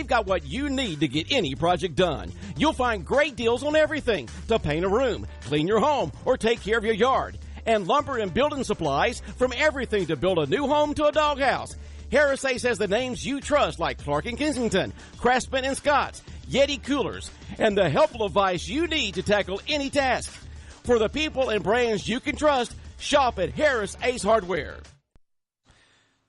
They've got what you need to get any project done. You'll find great deals on everything to paint a room, clean your home, or take care of your yard. And lumber and building supplies, from everything to build a new home to a doghouse. Harris Ace has the names you trust, like Clark & Kensington, Craftsman and Scotts, Yeti Coolers, and the helpful advice you need to tackle any task. For the people and brands you can trust, shop at Harris Ace Hardware.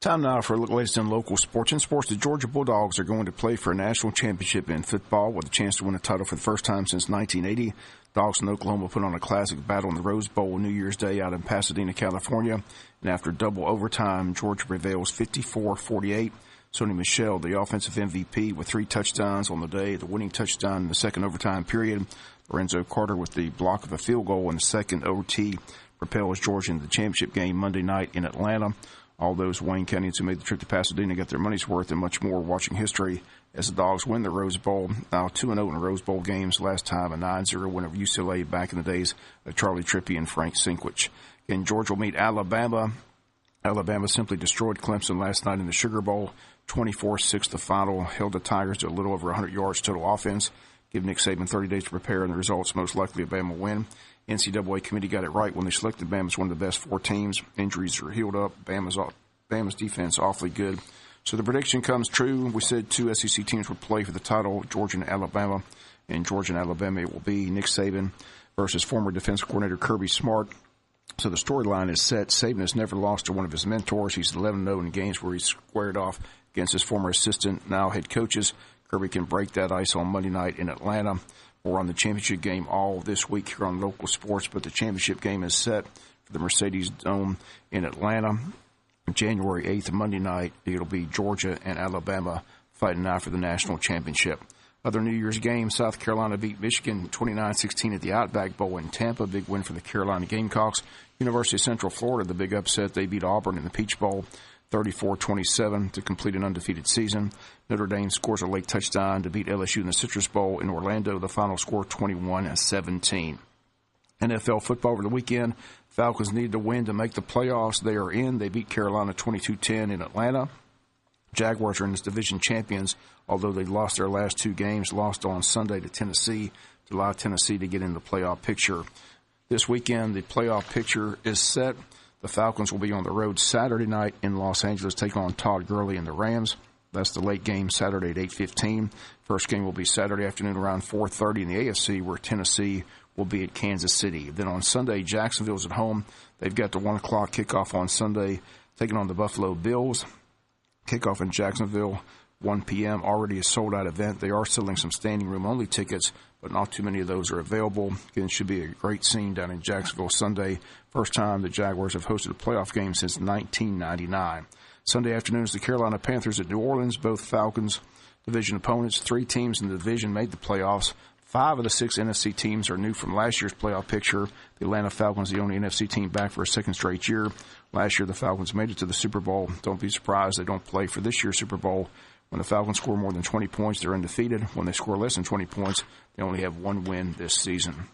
Time now for a look at latest in local sports. In sports, the Georgia Bulldogs are going to play for a national championship in football with a chance to win a title for the first time since 1980. Dogs in Oklahoma put on a classic battle in the Rose Bowl New Year's Day out in Pasadena, California. And after double overtime, Georgia prevails 54-48. Sonny Michel, the offensive MVP, with 3 touchdowns on the day, the winning touchdown in the second overtime period. Lorenzo Carter with the block of a field goal in the second OT propels Georgia into the championship game Monday night in Atlanta. All those Wayne Countyans who made the trip to Pasadena got their money's worth and much more watching history as the Dogs win the Rose Bowl. Now 2-0 in the Rose Bowl games. Last time a 9-0 win over UCLA back in the days of Charlie Trippi and Frank Sinkwich. Again, Georgia will meet Alabama. Alabama simply destroyed Clemson last night in the Sugar Bowl. 24-6 the final. Held the Tigers to a little over 100 yards total offense. Give Nick Saban 30 days to prepare, and the results most likely a Bama win. NCAA committee got it right when they selected Bama as one of the best 4 teams. Injuries are healed up. Bama's defense awfully good. So the prediction comes true. We said 2 SEC teams would play for the title, Georgia and Alabama. In Georgia and Alabama, it will be Nick Saban versus former defensive coordinator Kirby Smart. So the storyline is set. Saban has never lost to one of his mentors. He's 11-0 in games where he's squared off against his former assistant, now head coaches. Kirby can break that ice on Monday night in Atlanta. We're on the championship game all this week here on Local Sports, but the championship game is set for the Mercedes Dome in Atlanta. January 8th, Monday night, it'll be Georgia and Alabama fighting out for the national championship. Other New Year's games, South Carolina beat Michigan 29-16 at the Outback Bowl in Tampa. Big win for the Carolina Gamecocks. University of Central Florida, the big upset. They beat Auburn in the Peach Bowl 34-27 to complete an undefeated season. Notre Dame scores a late touchdown to beat LSU in the Citrus Bowl in Orlando. The final score 21-17. NFL football over the weekend. Falcons needed to win to make the playoffs. They are in. They beat Carolina 22-10 in Atlanta. Jaguars are in this division champions, although they lost their last 2 games, lost on Sunday to Tennessee, to allow Tennessee to get in the playoff picture. This weekend, the playoff picture is set. The Falcons will be on the road Saturday night in Los Angeles, taking on Todd Gurley and the Rams. That's the late game Saturday at 8:15. First game will be Saturday afternoon around 4:30 in the AFC, where Tennessee will be at Kansas City. Then on Sunday, Jacksonville's at home. They've got the 1 o'clock kickoff on Sunday, taking on the Buffalo Bills. Kickoff in Jacksonville, 1 p.m., already a sold-out event. They are selling some standing room-only tickets, but not too many of those are available. Again, it should be a great scene down in Jacksonville Sunday. First time the Jaguars have hosted a playoff game since 1999. Sunday afternoon is the Carolina Panthers at New Orleans, both Falcons division opponents. 3 teams in the division made the playoffs. 5 of the 6 NFC teams are new from last year's playoff picture. The Atlanta Falcons, the only NFC team back for a second straight year. Last year, the Falcons made it to the Super Bowl. Don't be surprised they don't play for this year's Super Bowl. When the Falcons score more than 20 points, they're undefeated. When they score less than 20 points, they only have 1 win this season.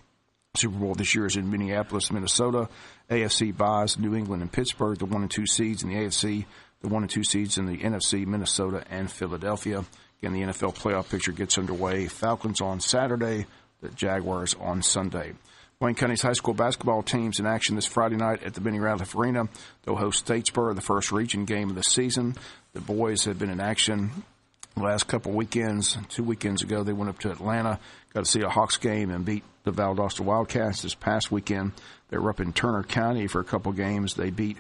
Super Bowl this year is in Minneapolis, Minnesota. AFC buys New England and Pittsburgh, the 1 and 2 seeds in the AFC, the 1 and 2 seeds in the NFC, Minnesota and Philadelphia. Again, the NFL playoff picture gets underway. Falcons on Saturday, the Jaguars on Sunday. Wayne County's high school basketball teams in action this Friday night at the Benny Ratliff Arena. They'll host Statesboro, the first region game of the season. The boys have been in action the last couple weekends. 2 weekends ago, they went up to Atlanta, got to see a Hawks game, and beat the Valdosta Wildcats. This past weekend, they were up in Turner County for a couple games. They beat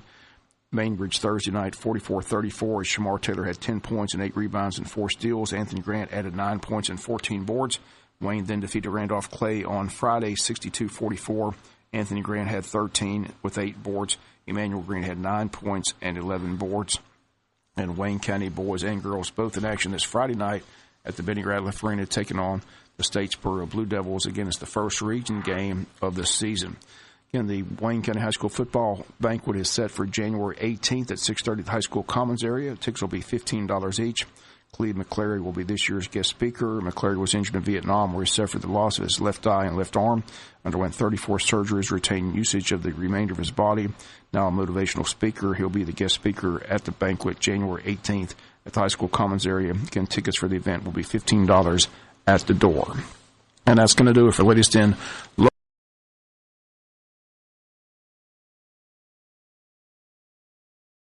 Mainbridge Thursday night 44-34. Shamar Taylor had 10 points and 8 rebounds and 4 steals. Anthony Grant added 9 points and 14 boards. Wayne then defeated Randolph Clay on Friday 62-44. Anthony Grant had 13 with 8 boards. Emmanuel Green had 9 points and 11 boards. And Wayne County boys and girls both in action this Friday night at the Benny Ratliff Arena, taking on the Statesboro Blue Devils. Again, it's the first region game of the season. Again, the Wayne County High School football banquet is set for January 18th at 6:30 at the High School Commons area. Tickets will be $15 each. Cleve McClary will be this year's guest speaker. McClary was injured in Vietnam, where he suffered the loss of his left eye and left arm, underwent 34 surgeries, retained usage of the remainder of his body. Now a motivational speaker. He'll be the guest speaker at the banquet January 18th at the high school commons area. Again, tickets for the event will be $15 at the door. And that's going to do it for latest in local